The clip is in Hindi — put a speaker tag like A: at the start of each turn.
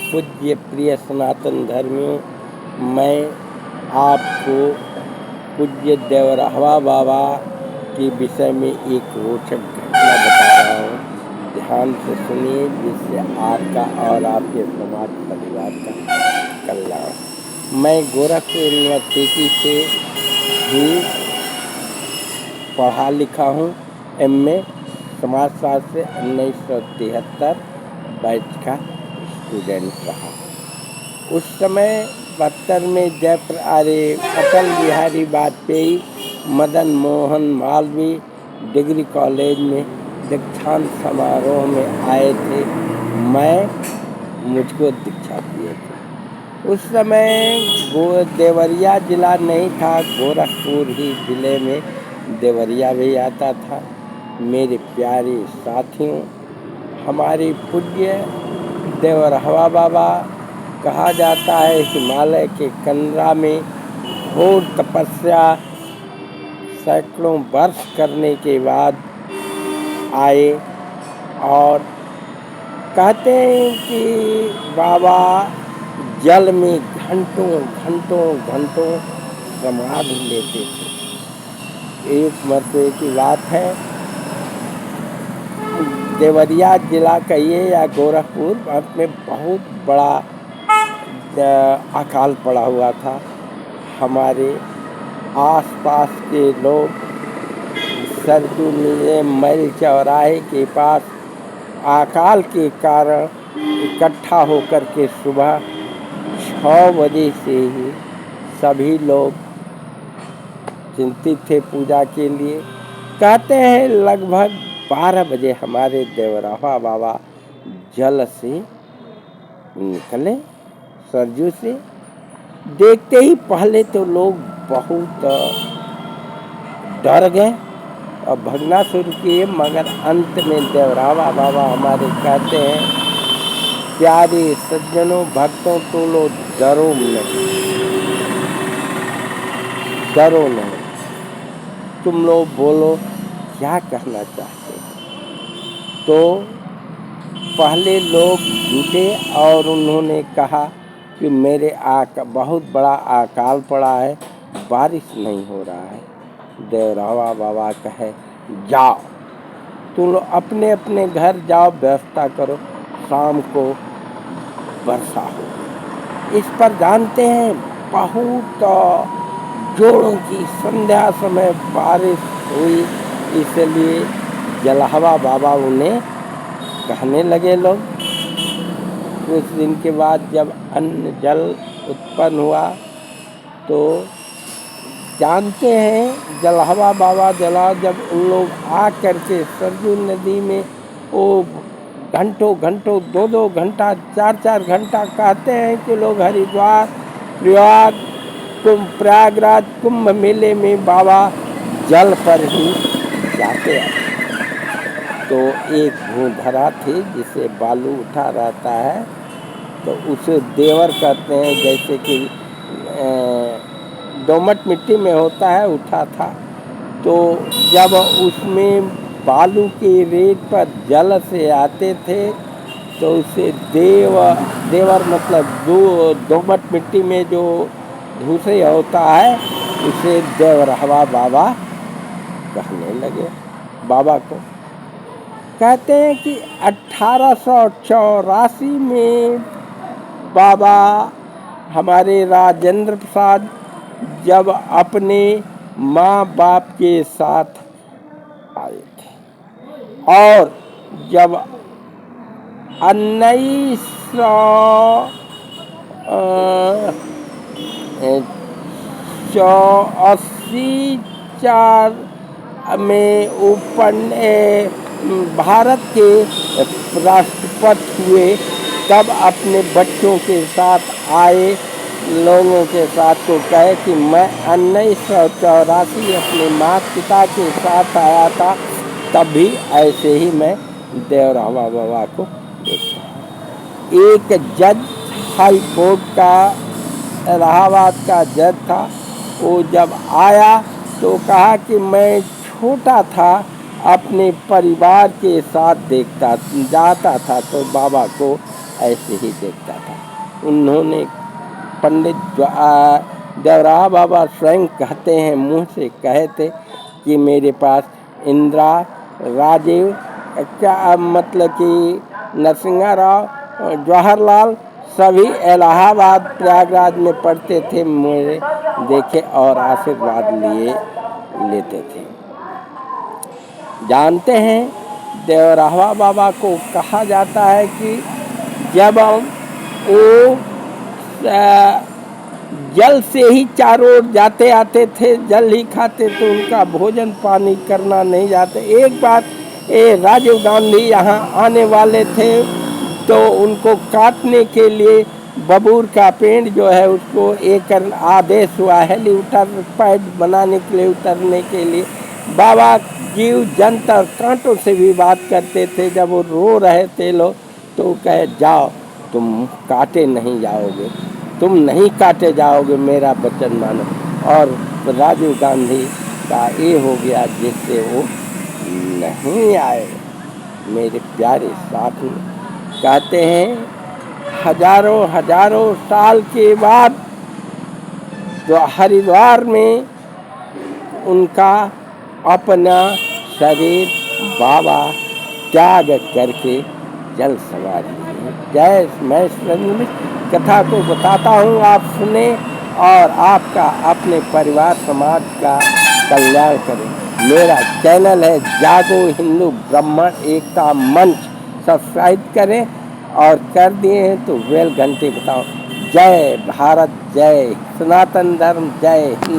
A: पूज्य प्रिय सनातन धर्मियों, मैं आपको पूज्य देवरावा बाबा के विषय में एक रोचक घटना बता रहा हूँ। ध्यान से सुनिए, जिससे आपका और आपके समाज परिवार का कल्याण। मैं गोरखपुर यूनिवर्सिटी से ही पढ़ा लिखा हूँ। एमए समाजशास्त्र से 1973 बैच का स्टूडेंट रहा। उस समय 72 में अटल बिहारी वाजपेयी मदन मोहन मालवीय डिग्री कॉलेज में दीक्षांत समारोह में आए थे। मुझको दीक्षा दिए थे। उस समय देवरिया जिला नहीं था, गोरखपुर ही जिले में देवरिया भी आता था। मेरे प्यारे साथियों, हमारे पूज्य देवरावा बाबा कहा जाता है हिमालय के कंदरा में घोर तपस्या सैकड़ों वर्ष करने के बाद आए और कहते हैं कि बाबा जल में घंटों घंटों घंटों समाधि लेते थे। एक मरतबे की बात है, देवरिया जिला कहिए या गोरखपुर में बहुत बड़ा अकाल पड़ा हुआ था। हमारे आसपास के लोग सरजू मैल चौराहे के पास अकाल के कारण इकट्ठा होकर के सुबह 6 बजे से ही सभी लोग चिंतित थे पूजा के लिए। कहते हैं लगभग 12 बजे हमारे देवरावा बाबा जल से निकले, सरजू से। देखते ही पहले तो लोग बहुत डर गए और भगना शुरू किए, मगर अंत में देवरावा बाबा हमारे कहते हैं, प्यारे सज्जनों भक्तों, तो लो डरो नहीं, तुम लोग बोलो क्या कहना चाहते हो। तो पहले लोग जुटे और उन्होंने कहा कि मेरे बहुत बड़ा अकाल पड़ा है, बारिश नहीं हो रहा है। देवरावा बाबा कहे, जाओ तुम लोग अपने अपने घर जाओ, व्यवस्था करो, शाम को वर्षा हो। इस पर जानते हैं बहुत जोरों की संध्या समय बारिश हुई। इसलिए जलहवा बाबा उन्हें कहने लगे। लोग कुछ दिन के बाद जब अन्न जल उत्पन्न हुआ तो जानते हैं जलहवा बाबा जब उन लोग आ करके सरजू नदी में वो घंटों घंटों 2-2 घंटा 4-4 घंटा कहते हैं कि लोग हरिद्वार प्रयागराज कुंभ मेले में बाबा जल पर ही जाते हैं। तो एक भूधरा थी जिसे बालू उठा रहता है, तो उसे देवर कहते हैं। जैसे कि दोमट मिट्टी में होता है, उठा था। तो जब उसमें बालू के रेत पर जल से आते थे तो उसे देवर मतलब दोमट मिट्टी में जो धूसे होता है, उसे देवरावा बाबा कहने लगे। बाबा को कहते हैं कि 1884 में बाबा हमारे राजेंद्र प्रसाद जब अपने माँ बाप के साथ आए थे और जब 1984 में भारत के राष्ट्रपति हुए, तब अपने बच्चों के साथ आए लोगों के साथ तो कहे कि मैं 1984 अपने माता पिता के साथ आया था, तब भी ऐसे ही मैं देवरावा बाबा को देखता। एक जज हाई कोर्ट का इलाहाबाद का जज था, वो जब आया तो कहा कि मैं छोटा था, अपने परिवार के साथ जाता था तो बाबा को ऐसे ही देखता था। उन्होंने पंडित देवराहा बाबा स्वयं कहते हैं, मुँह से कहे थे कि मेरे पास इंदिरा, राजीव, क्या मतलब कि नरसिंह राव, जवाहरलाल सभी इलाहाबाद प्रयागराज में पढ़ते थे, मेरे देखे और आशीर्वाद लेते थे। जानते हैं, देवराहा बाबा को कहा जाता है कि जब वो जल से ही चारों ओर जाते आते थे, जल ही खाते, तो उनका भोजन पानी करना नहीं जाते। एक बार राजीव गांधी यहाँ आने वाले थे, तो उनको काटने के लिए बबूर का पेड़ जो है उसको एक आदेश हुआ हेलीकॉप्टर पैड बनाने के लिए, उतरने के लिए। बाबा जीव जंत और कांटों से भी बात करते थे। जब वो रो रहे थे लोग, तो कहे जाओ, तुम काटे नहीं जाओगे, तुम नहीं काटे जाओगे, मेरा वचन मानो। और राजीव गांधी का ये हो गया जिससे वो नहीं आए। मेरे प्यारे साथी, कहते हैं हजारों हजारों साल के बाद जो हरिद्वार में उनका अपना शरीर बाबा त्याग करके जल सवारी है। जय, मैं कथा को बताता हूँ, आप सुने और आपका अपने परिवार समाज का कल्याण करें। मेरा चैनल है जागो हिंदू ब्राह्मण एकता मंच, सब्सक्राइब करें और कर दिए हैं तो बेल घंटे बताओ। जय भारत, जय सनातन धर्म, जय हिंद।